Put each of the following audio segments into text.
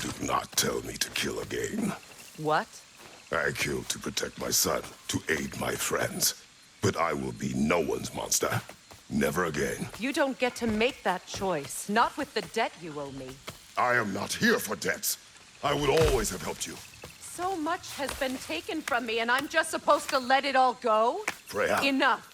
Do not tell me to kill again. What? I killed to protect my son, to aid my friends. But I will be no one's monster. Never again. You don't get to make that choice. Not with the debt you owe me. I am not here for debts. I would always have helped you. So much has been taken from me, and I'm just supposed to let it all go? Freya. Enough.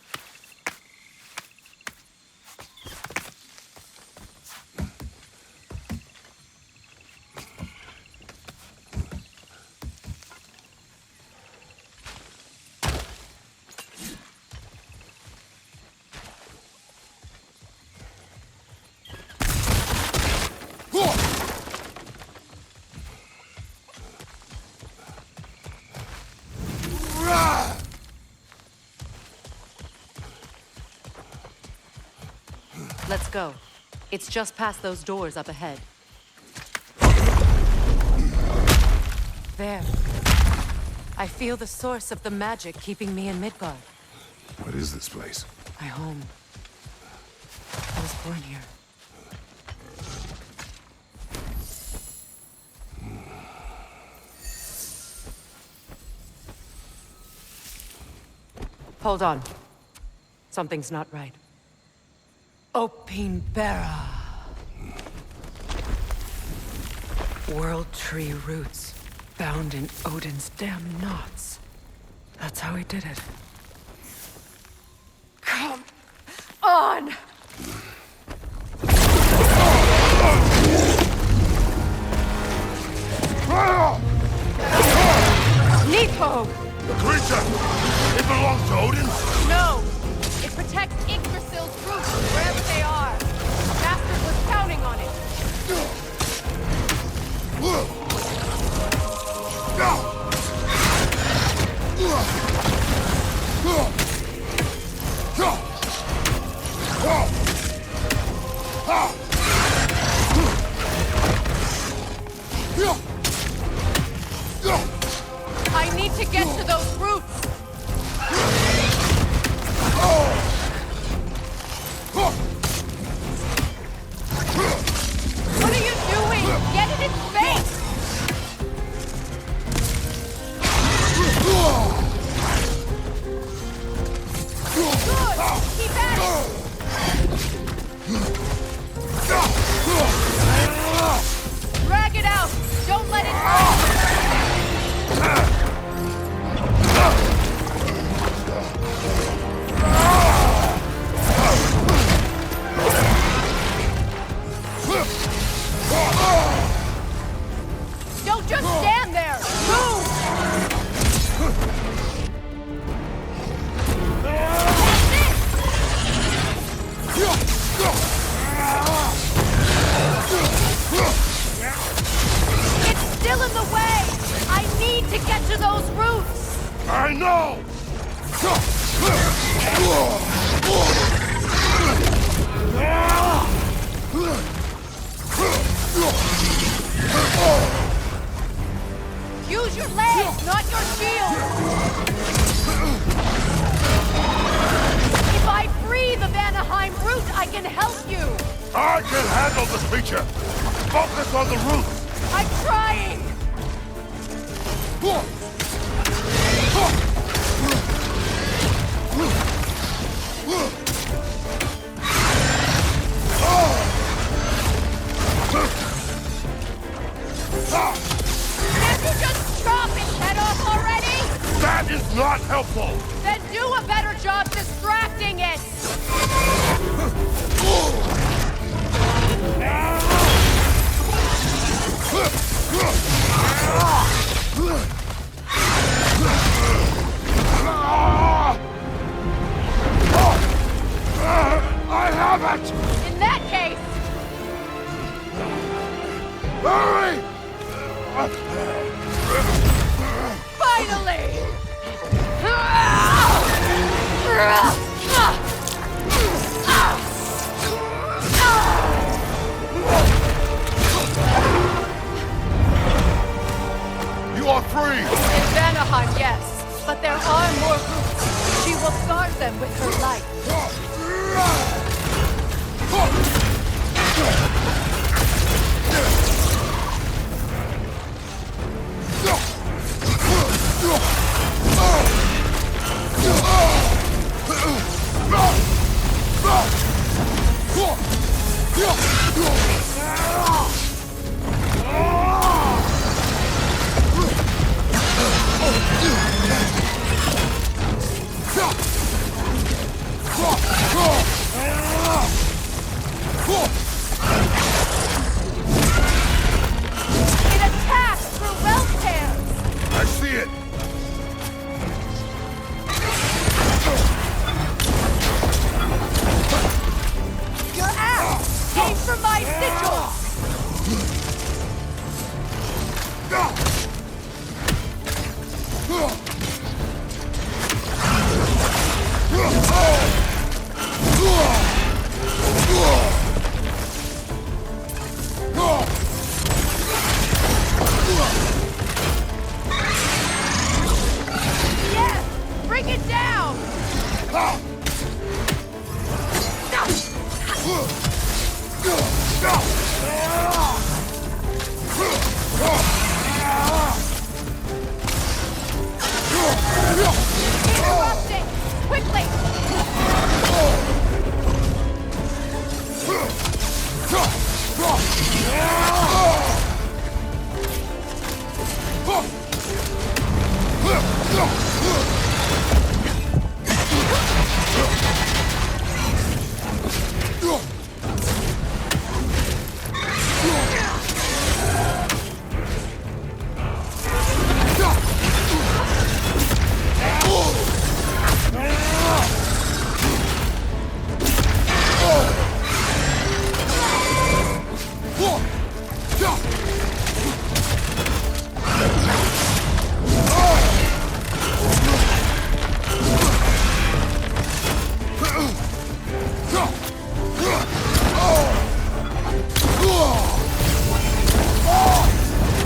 Let's go. It's just past those doors up ahead. There. I feel the source of the magic keeping me in Midgard. What is this place? My home. I was born here. Hold on. Something's not right. Opinbera. World tree roots, bound in Odin's damn knots. That's how he did it. Come on! Nico! The creature! It belongs to Odin? No! It protects Yggdrasil's roots wherever they are. Bastard was counting on it. I need to get to those roots. What are you doing? Get in its face! Good! Keep at it! Drag it out! Don't let it fall! Don't just stand there! Move! That's it! It's still in the way! I need to get to those roots! I know! Use your legs, not your shield! If I free the Vanaheim root, I can help you! I can't handle this creature! Focus on the roots! I'm trying! Can't you just chop his head off already? That is not helpful! Then do a better job distracting it! I have it! In that case, Hurry! finally! You are free! In Vanaheim, yes. But there are more roots. She will guard them with her life. It attacks through wealth tears! I see it! Your axe came from my sigils! Yes! Bring it down! Interrupt it! Quickly!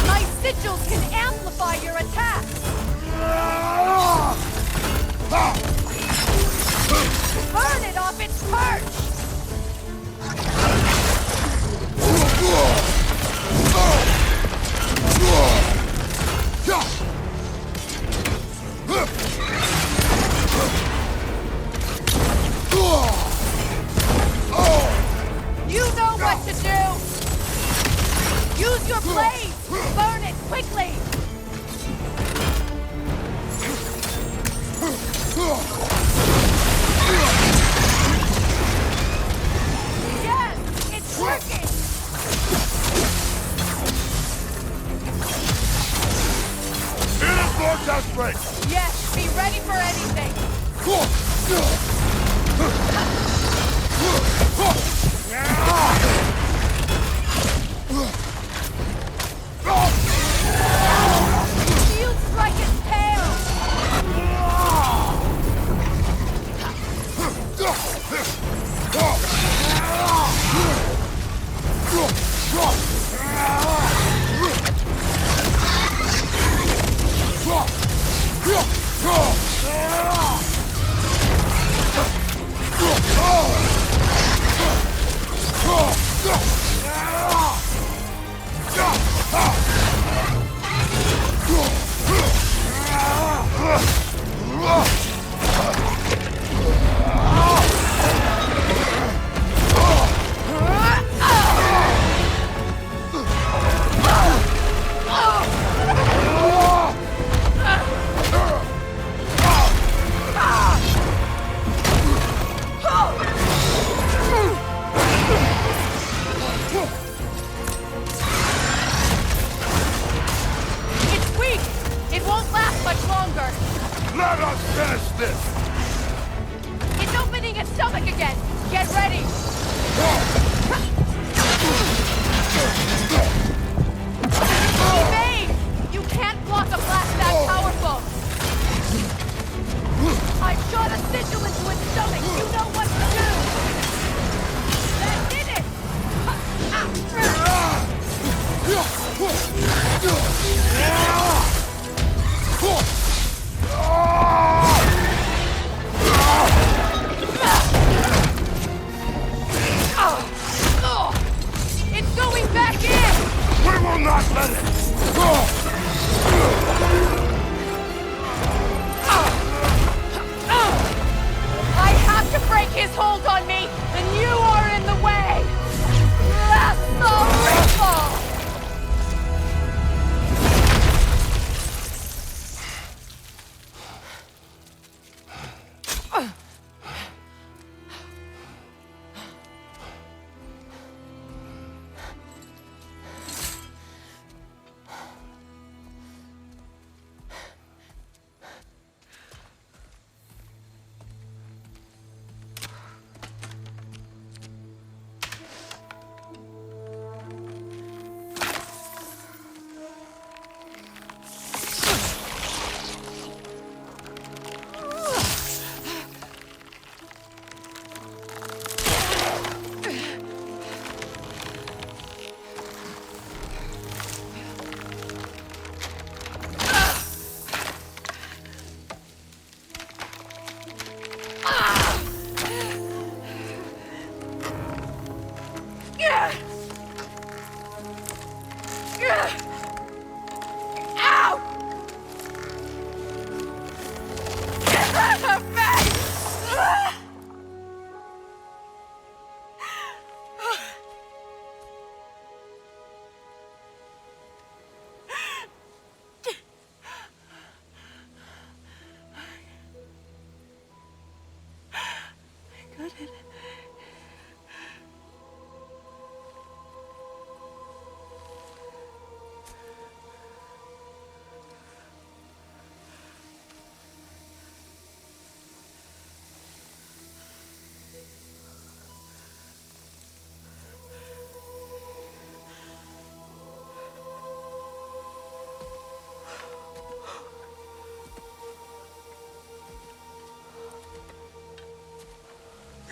My sigils can amplify your attacks! Burn it off its perch! You know what to do! Use your blade! Burn it quickly! Yes! It's working! It is more desperate! Yes, be ready for anything! Shield strike its tail! this! It's opening its stomach again! Get ready! Evade! You can't block a blast that powerful! I shot a sigil into its stomach! You know what to do! That did it! It's going back in! We will not let it! I have to break his hold on me, and you are in the way! That's the ripple!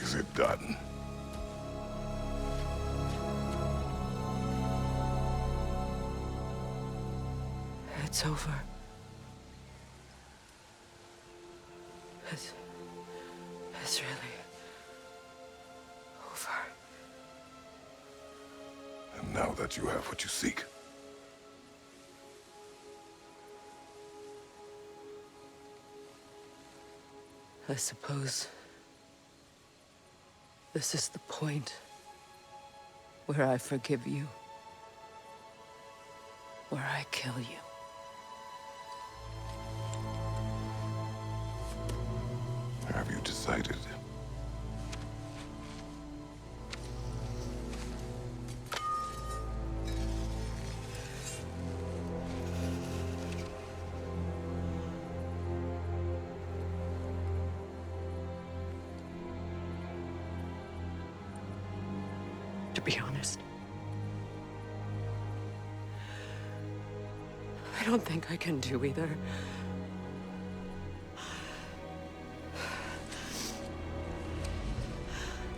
Is it done? It's over. It's really over. And now that you have what you seek, I suppose this is the point where I forgive you, where I kill you. have you decided? To be honest, I don't think I can do either.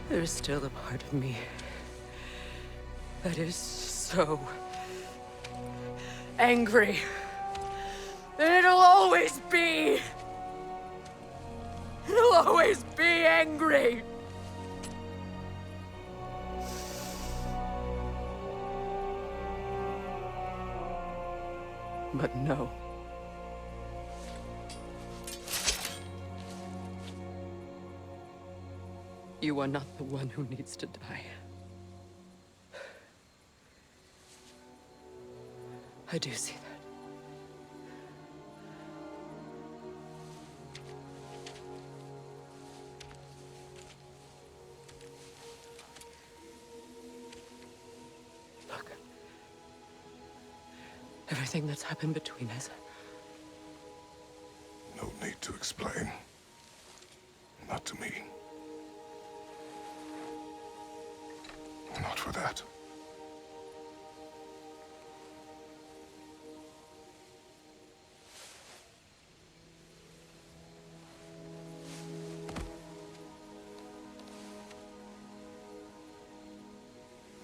There's still a part of me that is so angry. And it'll always be. It'll always be angry. But no. You are not the one who needs to die. I do see that. Look. Everything that's happened between us. No need to explain. Not to me. Not for that.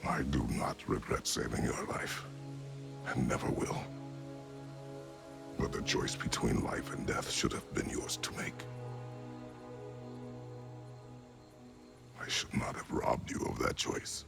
I do not regret saving your life, and never will. But the choice between life and death should have been yours to make. I should not have robbed you of that choice.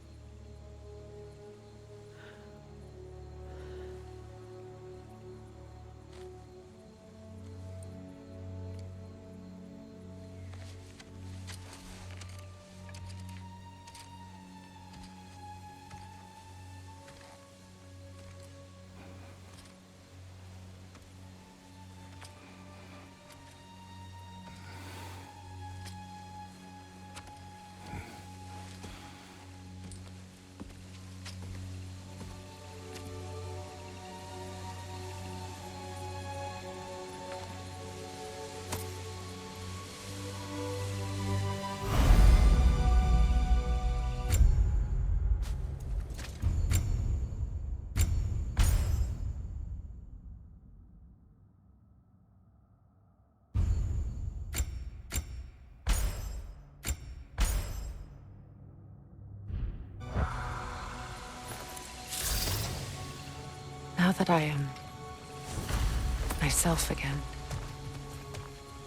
Now that I am myself again,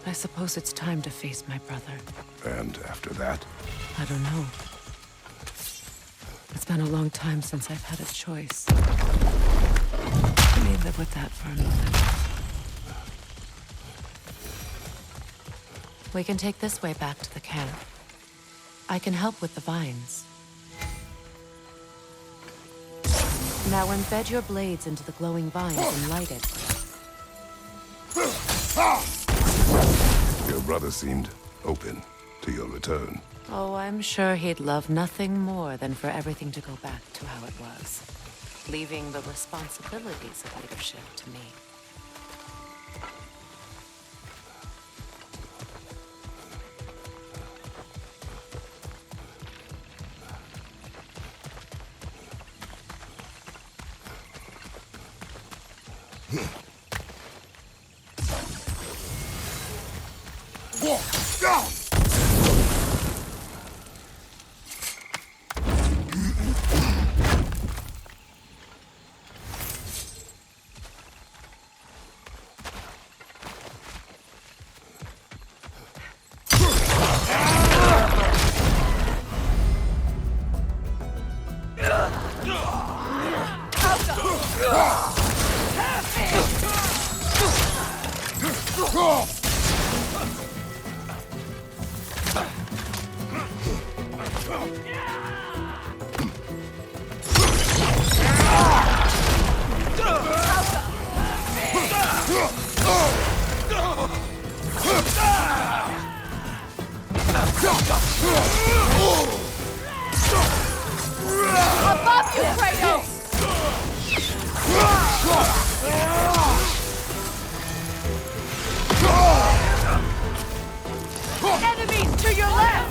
I suppose it's time to face my brother. And after that? I don't know. It's been a long time since I've had a choice. Let me live with that for a moment. We can take this way back to the camp. I can help with the vines. Now embed your blades into the glowing vines and light it. Your brother seemed open to your return. Oh, I'm sure he'd love nothing more than for everything to go back to how it was, leaving the responsibilities of leadership to me. Above you, Kratos! Enemies to your left!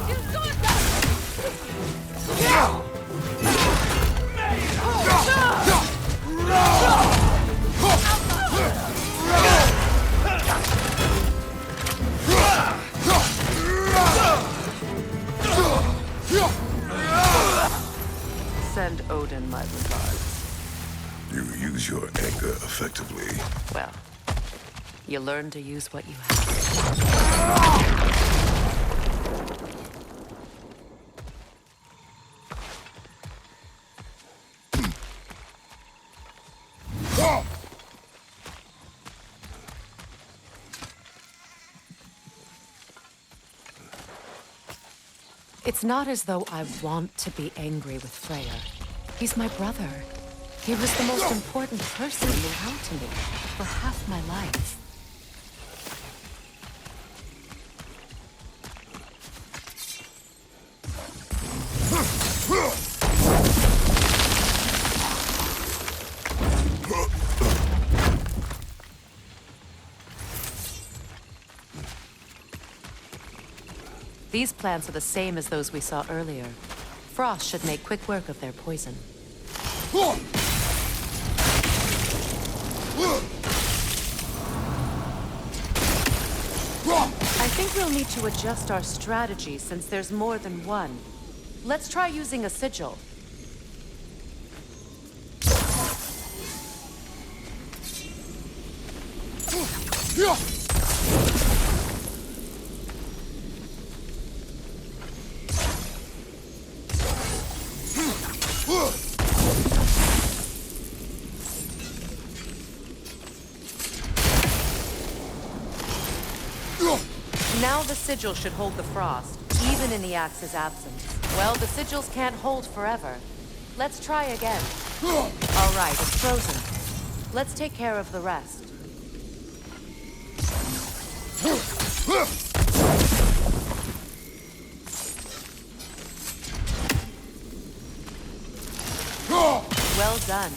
Send Odin my regards. You use your anger effectively. Well, you learn to use what you have. It's not as though I want to be angry with Freyr. He's my brother. He was the most important person around to me for half my life. These plants are the same as those we saw earlier. Frost should make quick work of their poison. I think we'll need to adjust our strategy since there's more than one. Let's try using a sigil. Now the sigil should hold the frost, even in the axe's absence. Well, the sigils can't hold forever. Let's try again. All right, it's frozen. Let's take care of the rest. Well done.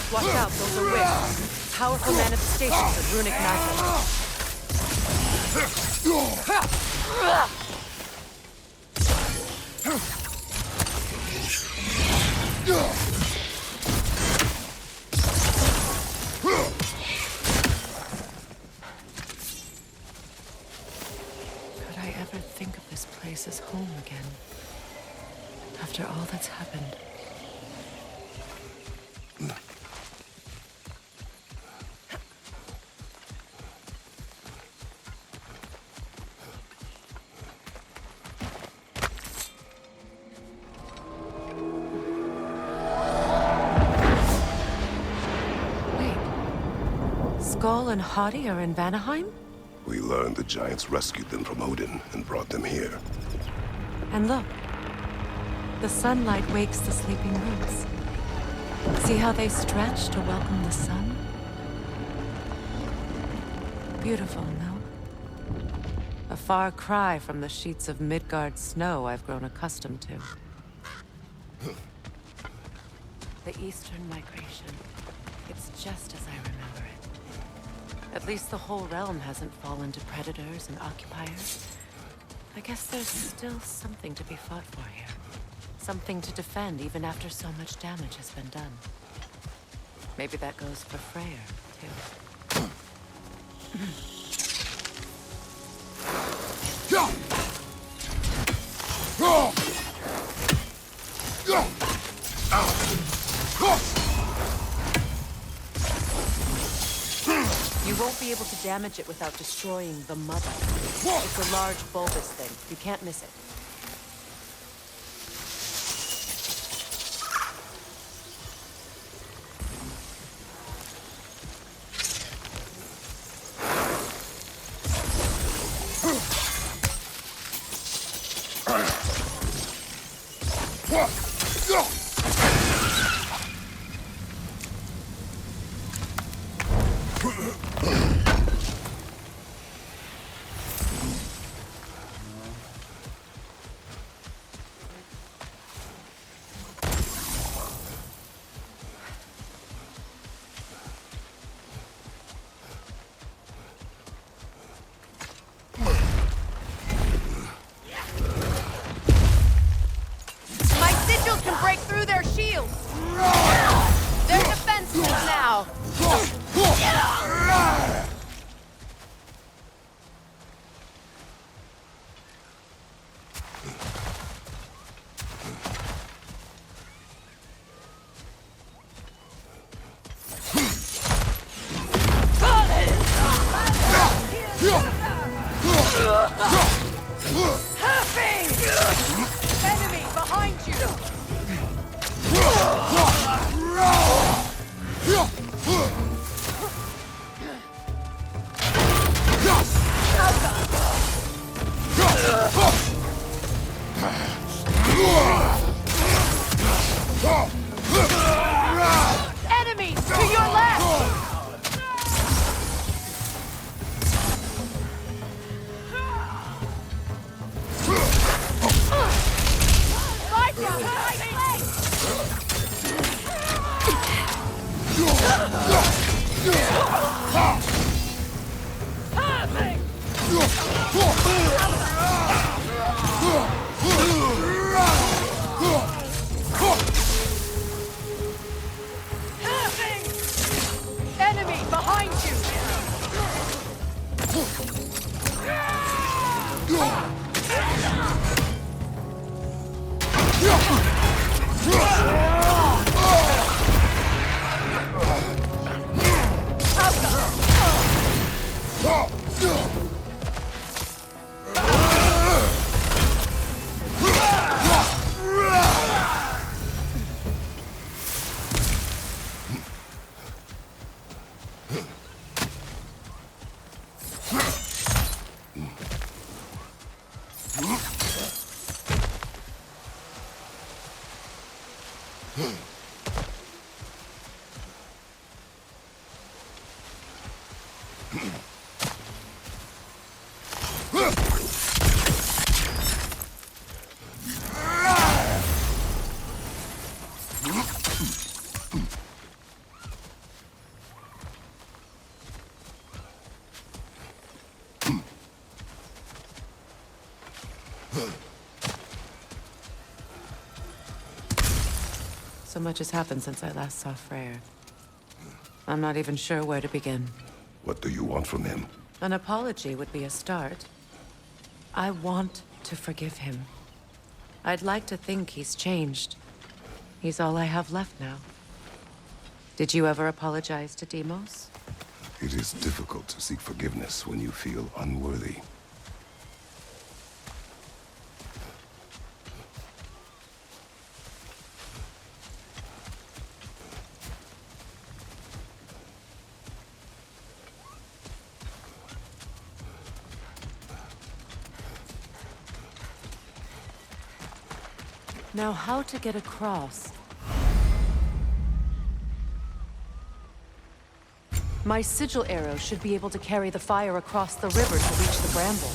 Watch out, those are wicks. Powerful manifestations of runic magic. Could I ever think of this place as home again? After all that's happened. Skull and Hati are in Vanaheim? We learned the giants rescued them from Odin and brought them here. And look, the sunlight wakes the sleeping roots. See how they stretch to welcome the sun? Beautiful, no? A far cry from the sheets of Midgard snow I've grown accustomed to. The Eastern migration. It's just as I remember it. At least the whole realm hasn't fallen to predators and occupiers. I guess there's still something to be fought for here. Something to defend even after so much damage has been done. Maybe that goes for Freyr, too. You won't be able to damage it without destroying the mother. It's a large bulbous thing. You can't miss it. Can break through To your left! Enemy behind you! So much has happened since I last saw Freyr. I'm not even sure where to begin. What do you want from him? An apology would be a start. I want to forgive him. I'd like to think he's changed. He's all I have left now. Did you ever apologize to Deimos? It is difficult to seek forgiveness when you feel unworthy. Now, how to get across? My sigil arrow should be able to carry the fire across the river to reach the bramble.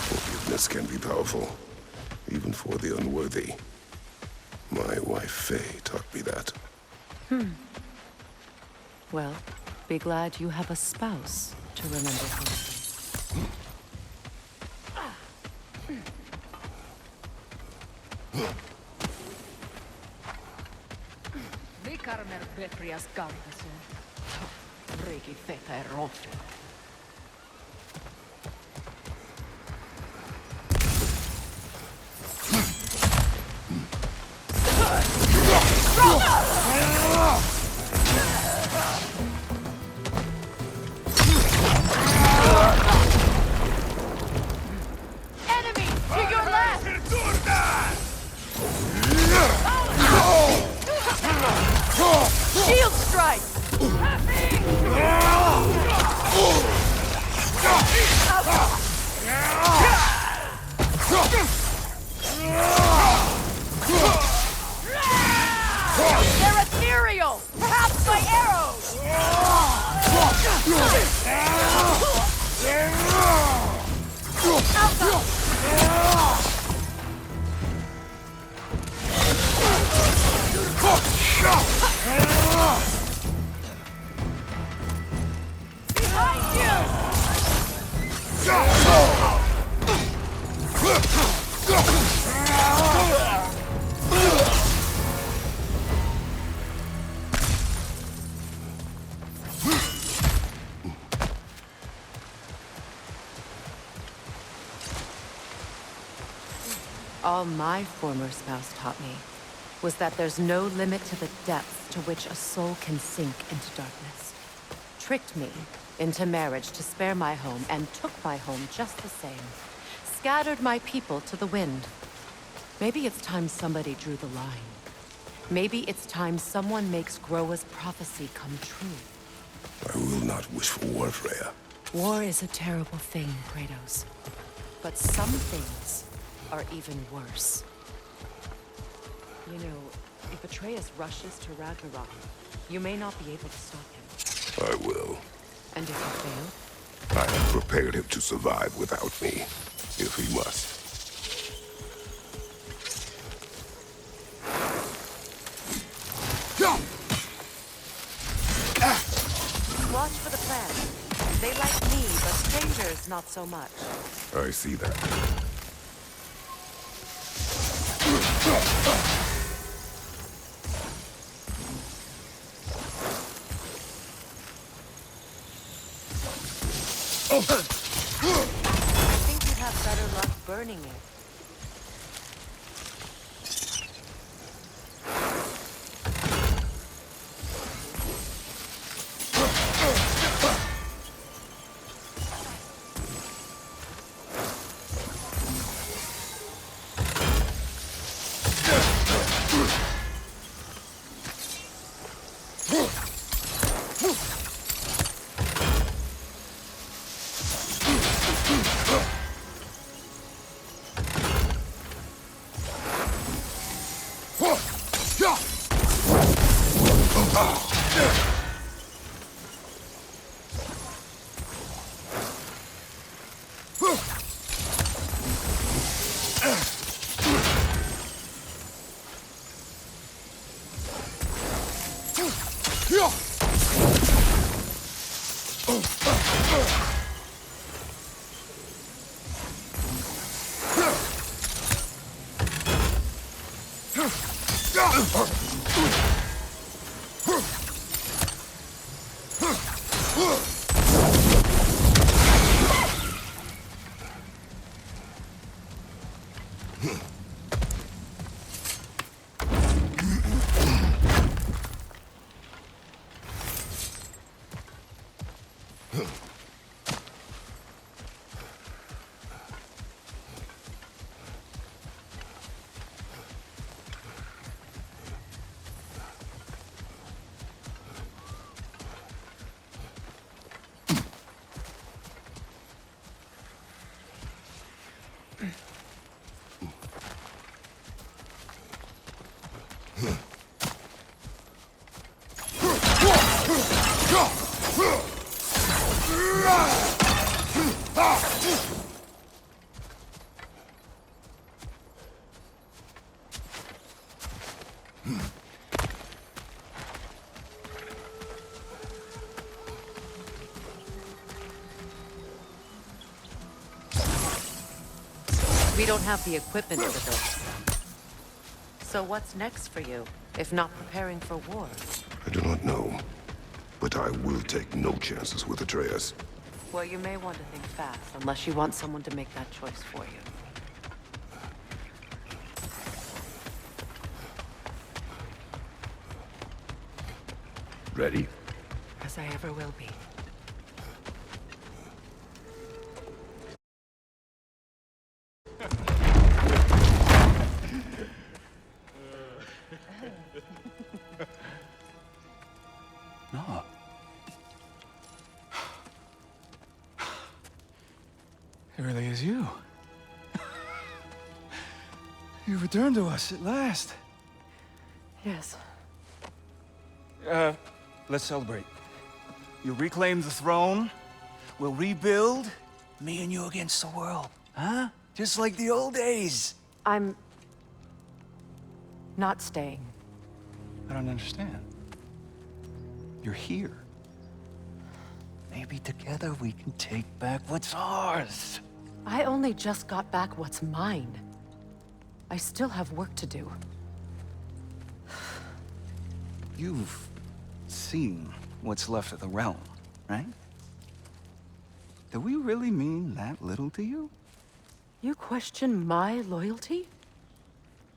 Forgiveness can be powerful, even for the unworthy. My wife Faye taught me that. Well, be glad you have a spouse to remember fondly. Vikarmer Betrias Gardason. Riki Feta Rofe. Enemy to your left! Shield strike! They're ethereal! Perhaps by arrows! All my former spouse taught me was that there's no limit to the depths to which a soul can sink into darkness. Tricked me into marriage to spare my home, and took my home just the same. Scattered my people to the wind. Maybe it's time somebody drew the line. Maybe it's time someone makes Groa's prophecy come true. I will not wish for war, Freya. War is a terrible thing, Kratos. But some things are even worse. You know, if Atreus rushes to Ragnarok, you may not be able to stop him. I will. And if you fail? I have prepared him to survive without me, if he must. Watch for the plants. They like me, but strangers not so much. I see that. I think you'd have better luck burning it. We don't have the equipment for this. So what's next for you, if not preparing for war? I do not know, but I will take no chances with Atreus. Well, you may want to think fast, unless you want someone to make that choice for you. Ready? As I ever will be. No. It really is you. You returned to us at last. Yes. Let's celebrate. You reclaim the throne. We'll rebuild. Me and you against the world. Huh? Just like the old days. I'm... not staying. I don't understand. You're here. Maybe together we can take back what's ours. I only just got back what's mine. I still have work to do. You've seen what's left of the realm, right? Do we really mean that little to you? You question my loyalty?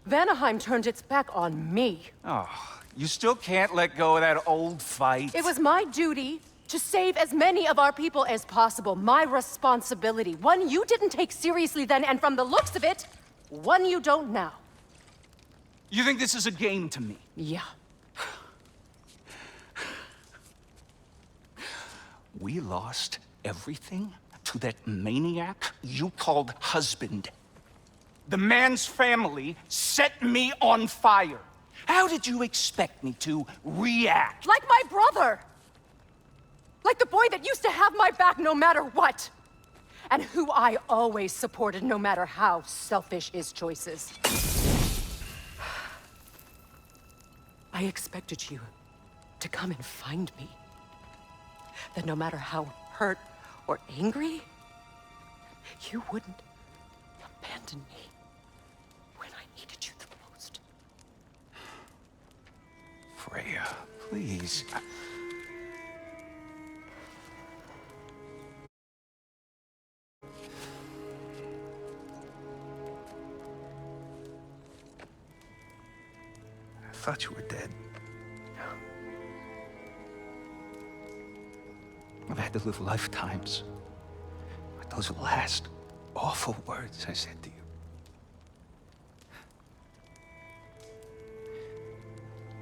Vanaheim turned its back on me. Oh, you still can't let go of that old fight? It was my duty to save as many of our people as possible. My responsibility. One you didn't take seriously then, and from the looks of it, one you don't now. You think this is a game to me? Yeah. We lost everything to that maniac you called husband. The man's family set me on fire. How did you expect me to react? Like my brother! Like the boy that used to have my back no matter what! And who I always supported no matter how selfish his choices. I expected you to come and find me. That no matter how hurt or angry, you wouldn't abandon me when I needed you the most. Freya, please. I thought you were dead. I've had to live lifetimes. But those last awful words I said to you.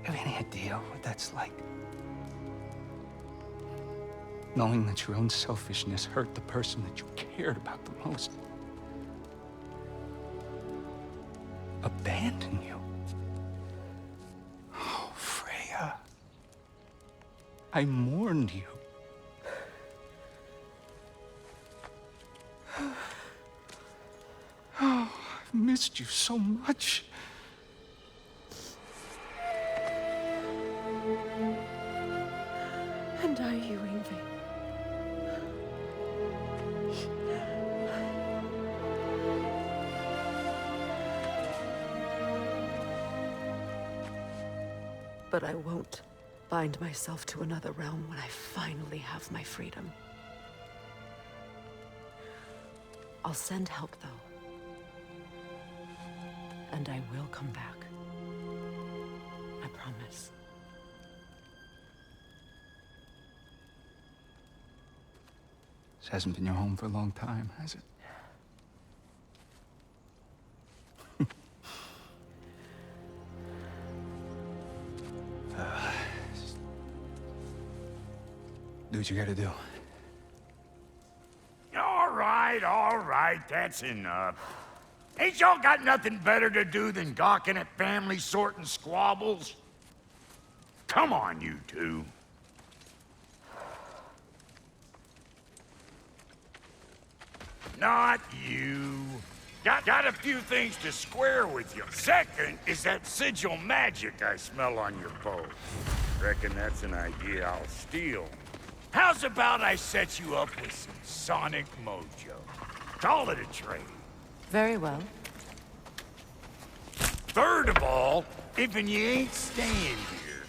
You have any idea what that's like? Knowing that your own selfishness hurt the person that you cared about the most. Abandon you. Oh, Freya. I mourned you. Oh, I've missed you so much. And I, you, Yngvi. But I won't bind myself to another realm when I finally have my freedom. I'll send help, though. And I will come back. I promise. This hasn't been your home for a long time, has it? Do what you gotta do. All right, that's enough. Ain't y'all got nothing better to do than gawking at family sorting squabbles? Come on, you two. Not you. Got a few things to square with you. Second is that sigil magic I smell on your bow. Reckon that's an idea I'll steal. How's about I set you up with some sonic mojo? Call it a trade. Very well. Third of all, if you ain't staying here,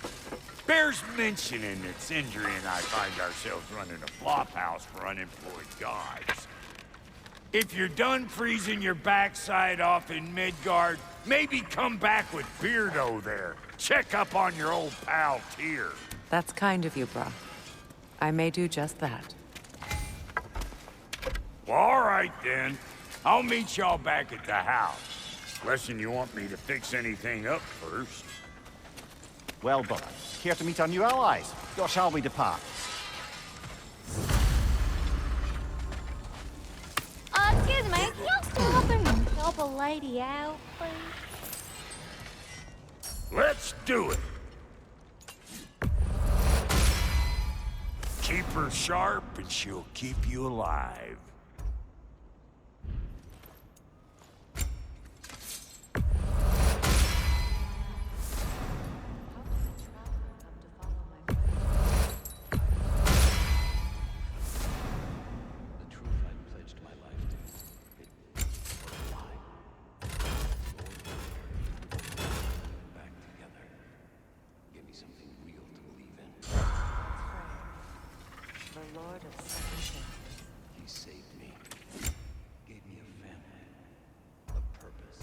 bears mentioning that Sindri and I find ourselves running a flop house for unemployed gods. If you're done freezing your backside off in Midgard, maybe come back with Beardo there. Check up on your old pal Tyr. That's kind of you, brah. I may do just that. Well, all right then. I'll meet y'all back at the house. Unless you want me to fix anything up first. Well, brother, care to meet our new allies? Or shall we depart? Excuse me, can y'all stop and help a lady out, please? Let's do it. Keep her sharp and she'll keep you alive. The Lord of Second Chances. He saved me, gave me a family, a purpose,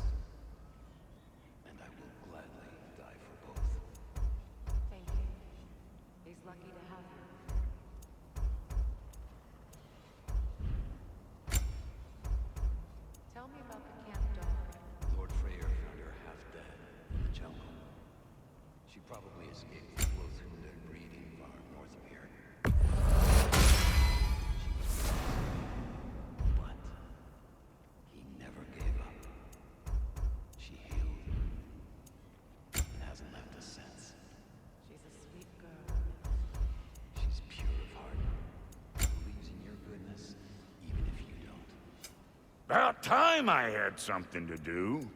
About time I had something to do.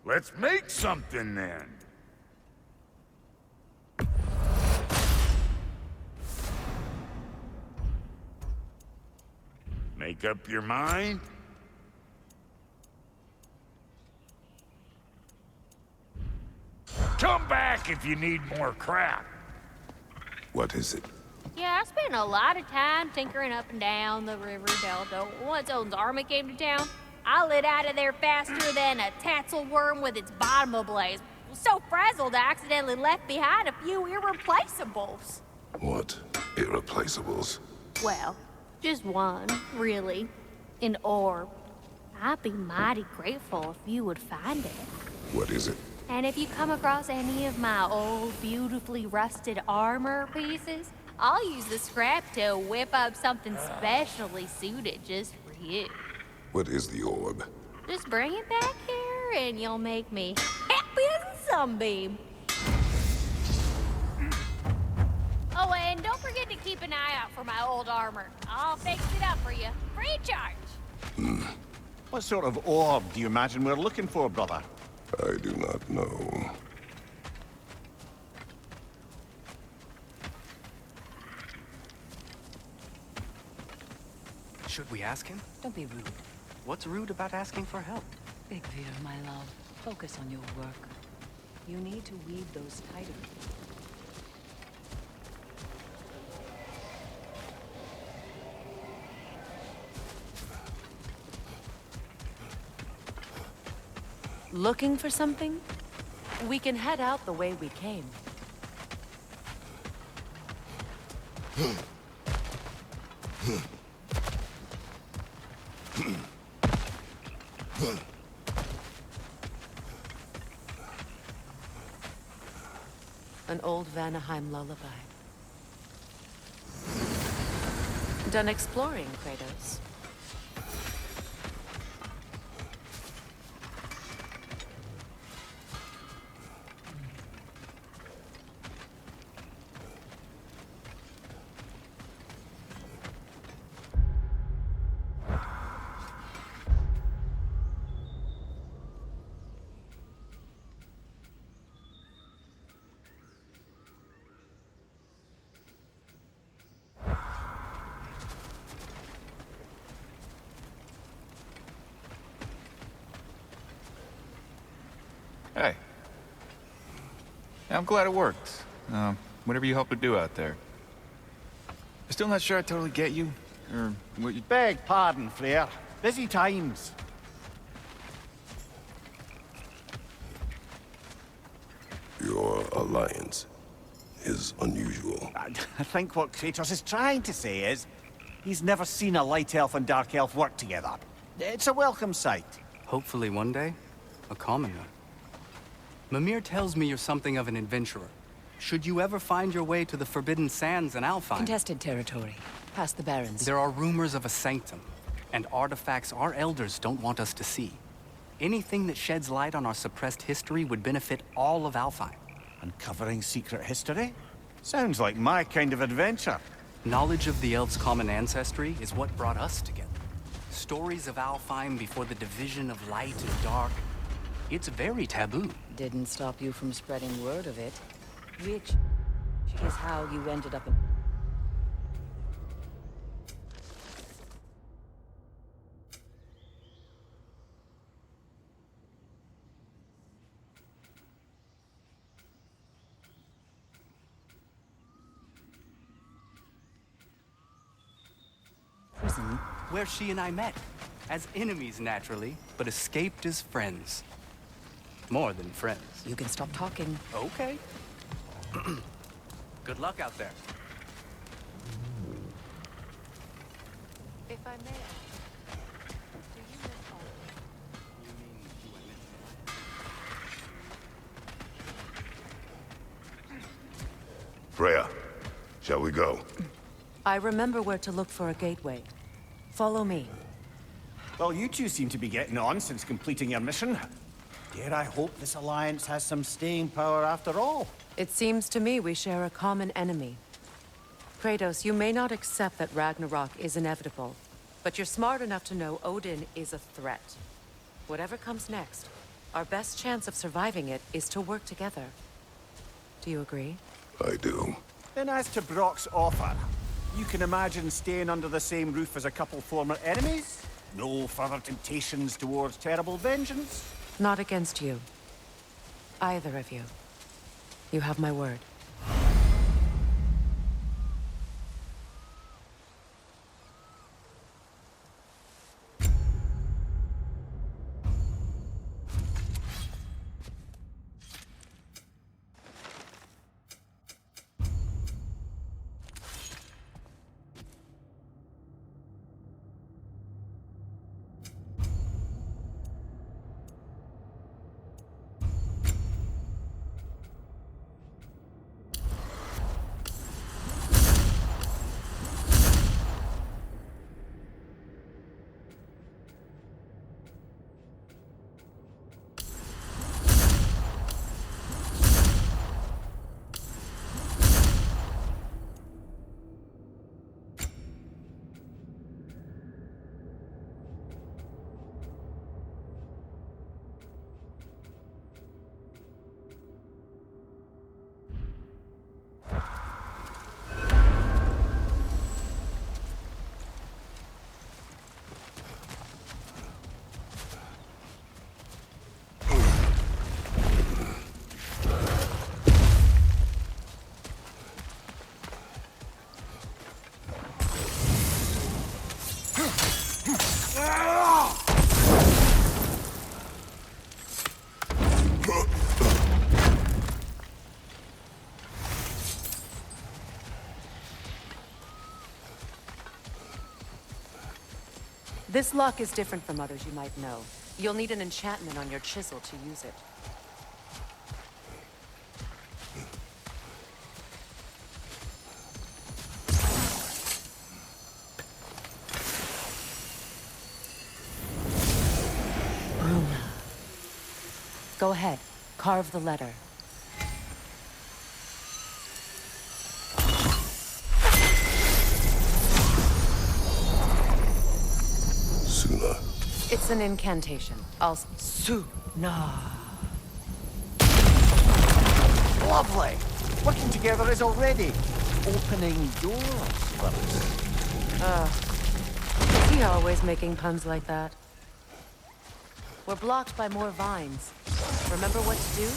Let's make something then. Make up your mind? Come back if you need more crap. What is it? Yeah, I spent a lot of time tinkering up and down the river delta. Once Odin's army came to town, I lit out of there faster than a tassel worm with its bottom ablaze. Was so frazzled I accidentally left behind a few irreplaceables. What? Irreplaceables? Well, just one, really. An orb. I'd be mighty grateful if you would find it. What is it? And if you come across any of my old, beautifully rusted armor pieces, I'll use the scrap to whip up something specially suited just for you. What is the orb? Just bring it back here and you'll make me happy as a sunbeam. Oh, and don't forget to keep an eye out for my old armor. I'll fix it up for you, free of charge. What sort of orb do you imagine we're looking for, brother? I do not know. Should we ask him? Don't be rude. What's rude about asking for help? Big Veer, my love. Focus on your work. You need to weave those tighter. Looking for something? We can head out the way we came. An old Vanaheim lullaby. Done exploring, Kratos. Hey. Yeah, I'm glad it worked. Whatever you helped her do out there. I'm still not sure I totally get you, or what you... Beg pardon, Freyr. Busy times. Your alliance is unusual. I think what Kratos is trying to say is, he's never seen a light elf and dark elf work together. It's a welcome sight. Hopefully one day, a common one. Mimir tells me you're something of an adventurer. Should you ever find your way to the Forbidden Sands in Alfheim... Contested territory. Past the Barrens. There are rumors of a sanctum, and artifacts our elders don't want us to see. Anything that sheds light on our suppressed history would benefit all of Alfheim. Uncovering secret history? Sounds like my kind of adventure. Knowledge of the elves' common ancestry is what brought us together. Stories of Alfheim before the division of light and dark. It's very taboo. Didn't stop you from spreading word of it. Which is how you ended up in... prison. Where she and I met. As enemies, naturally, but escaped as friends. More than friends. You can stop talking. Okay. Good luck out there. If I may, do you recall Freya, shall we go? I remember where to look for a gateway. Follow me. Well, you two seem to be getting on since completing your mission. Dare I hope this alliance has some staying power after all? It seems to me we share a common enemy. Kratos, you may not accept that Ragnarok is inevitable, but you're smart enough to know Odin is a threat. Whatever comes next, our best chance of surviving it is to work together. Do you agree? I do. Then as to Brock's offer, you can imagine staying under the same roof as a couple former enemies? No further temptations towards terrible vengeance? Not against you. Either of you. You have my word. This lock is different from others you might know. You'll need an enchantment on your chisel to use it. Bruna. Go ahead. Carve the letter. Suna. It's an incantation. Suna. Lovely! Working together is already opening doors for us. Is he always making puns like that? We're blocked by more vines. Remember what to do?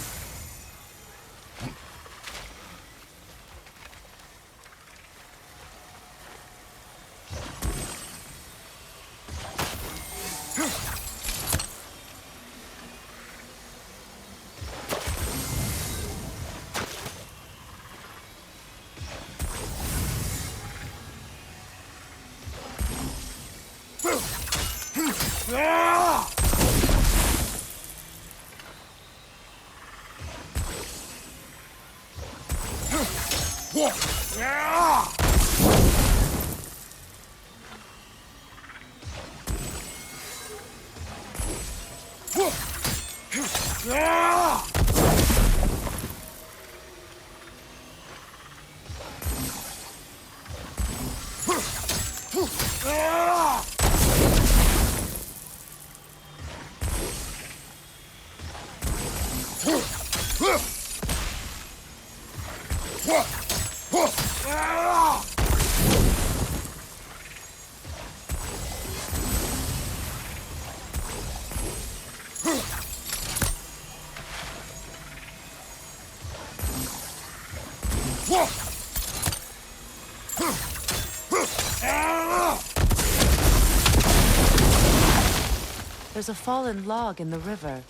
There's a fallen log in the river.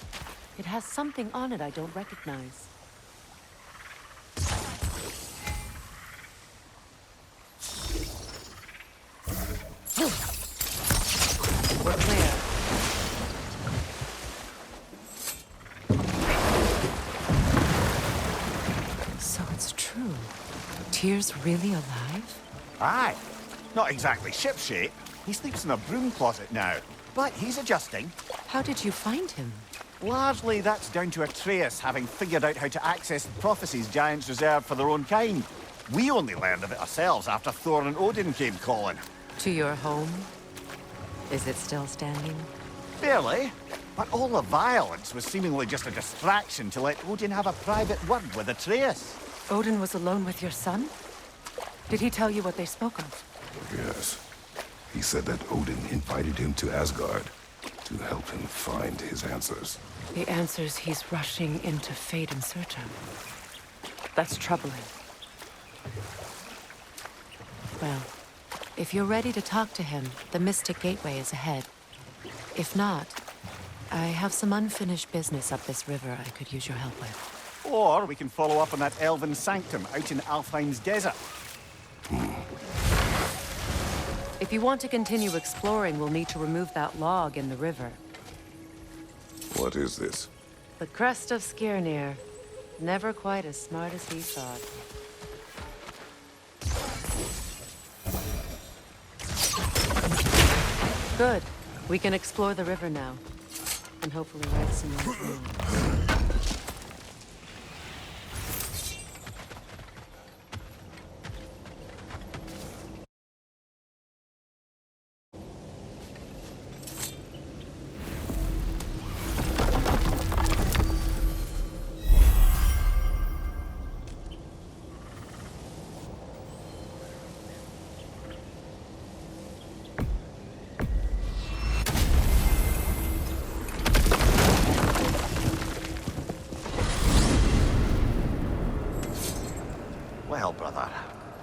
It has something on it I don't recognize. We're clear. So it's true. Tyr's really alive? Aye. Not exactly shipshape. He sleeps in a broom closet now. But he's adjusting. How did you find him? Largely, that's down to Atreus having figured out how to access the prophecies giants reserved for their own kind. We only learned of it ourselves after Thor and Odin came calling. To your home? Is it still standing? Barely. But all the violence was seemingly just a distraction to let Odin have a private word with Atreus. Odin was alone with your son? Did he tell you what they spoke of? Yes. He said that Odin invited him to Asgard to help him find his answers. The answers he's rushing into fate in search of. That's troubling. Well, if you're ready to talk to him, the Mystic Gateway is ahead. If not, I have some unfinished business up this river I could use your help with. Or we can follow up on that elven sanctum out in Alfheim's desert. If you want to continue exploring, we'll need to remove that log in the river. What is this? The crest of Skirnir. Never quite as smart as he thought. Good. We can explore the river now. And hopefully right some more runes. Well, brother,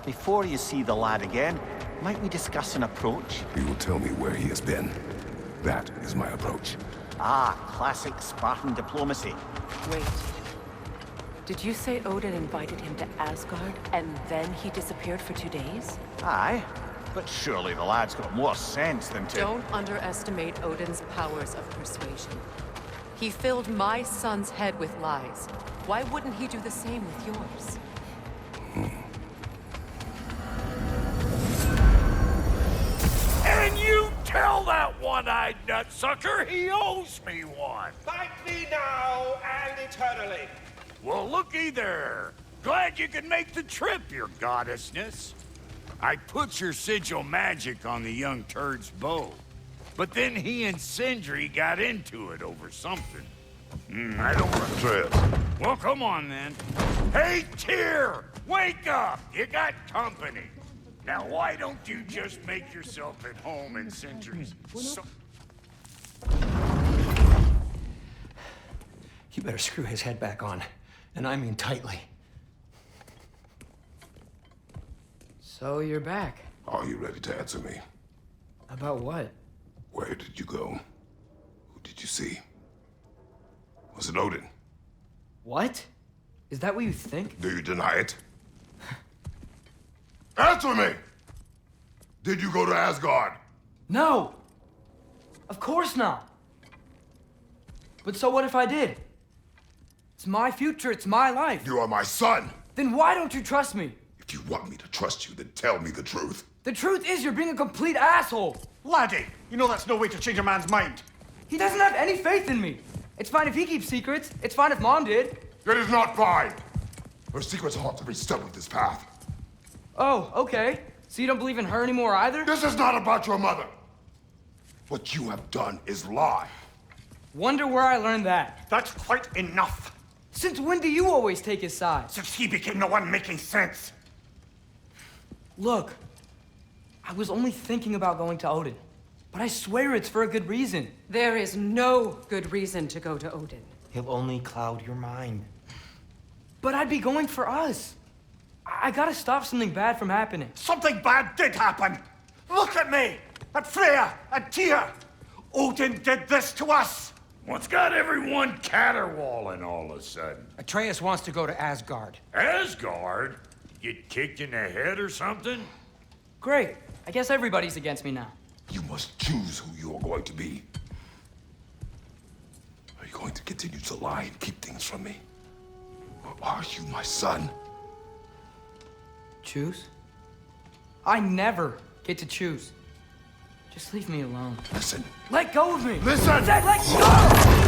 before you see the lad again, might we discuss an approach? He will tell me where he has been. That is my approach. Ah, classic Spartan diplomacy. Wait. Did you say Odin invited him to Asgard, and then he disappeared for 2 days? Aye, but surely the lad's got more sense than to... Don't underestimate Odin's powers of persuasion. He filled my son's head with lies. Why wouldn't he do the same with yours? And you tell that one-eyed nutsucker he owes me one. Thank me now and eternally. Well, looky there. Glad you could make the trip, your goddessness. I put your sigil magic on the young turd's bow. But then he and Sindri got into it over something. I don't want to trip. Well, come on then. Hey, Tyr! Wake up! You got company. Now, why don't you just make yourself at home in Sindri's... You better screw his head back on. And I mean tightly. So you're back. Are you ready to answer me? About what? Where did you go? Who did you see? Was it Odin? What? Is that what you think? Do you deny it? Answer me! Did you go to Asgard? No! Of course not! But so what if I did? It's my future, it's my life. You are my son! Then why don't you trust me? If you want me to trust you, then tell me the truth. The truth is you're being a complete asshole! Laddie, you know that's no way to change a man's mind. He doesn't have any faith in me. It's fine if he keeps secrets. It's fine if Mom did. It is not fine! Her secrets ought to be stuck with this path. Oh, okay. So you don't believe in her anymore either? This is not about your mother! What you have done is lie. Wonder where I learned that. That's quite enough. Since when do you always take his side? Since he became the one making sense. Look, I was only thinking about going to Odin. But I swear it's for a good reason. There is no good reason to go to Odin. He'll only cloud your mind. But I'd be going for us. I gotta stop something bad from happening. Something bad did happen. Look at me, at Freya, at Tyr. Odin did this to us. What's got everyone caterwauling all of a sudden? Atreus wants to go to Asgard. Asgard? Get kicked in the head or something? Great. I guess everybody's against me now. You must choose who you are going to be. Are you going to continue to lie and keep things from me? Or are you my son? Choose? I never get to choose. Just leave me alone. Listen. Let go of me! Listen! I said let go!